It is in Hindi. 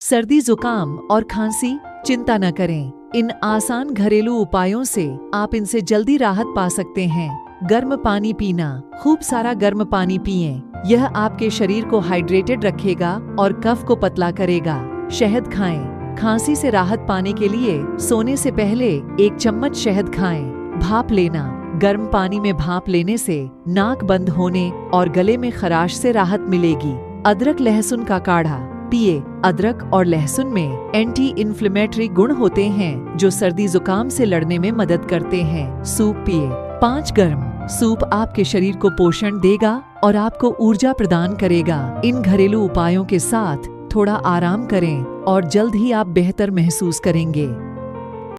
सर्दी, जुकाम और खांसी, चिंता न करें। इन आसान घरेलू उपायों से आप इनसे जल्दी राहत पा सकते हैं। गर्म पानी पीना, खूब सारा गर्म पानी पिएं। यह आपके शरीर को हाइड्रेटेड रखेगा और कफ को पतला करेगा। शहद खाएं। खांसी से राहत पाने के लिए सोने से पहले 1 चम्मच शहद खाएं। भाप लेना, गर्म पानी में भाप लेने से नाक बंद होने और गले में खराश से राहत मिलेगी। अदरक लहसुन का काढ़ा पिए। अदरक और लहसुन में एंटी इन्फ्लेमेटरी गुण होते हैं जो सर्दी जुकाम से लड़ने में मदद करते हैं। सूप पिए। 5 गर्म सूप आपके शरीर को पोषण देगा और आपको ऊर्जा प्रदान करेगा। इन घरेलू उपायों के साथ थोड़ा आराम करें और जल्द ही आप बेहतर महसूस करेंगे।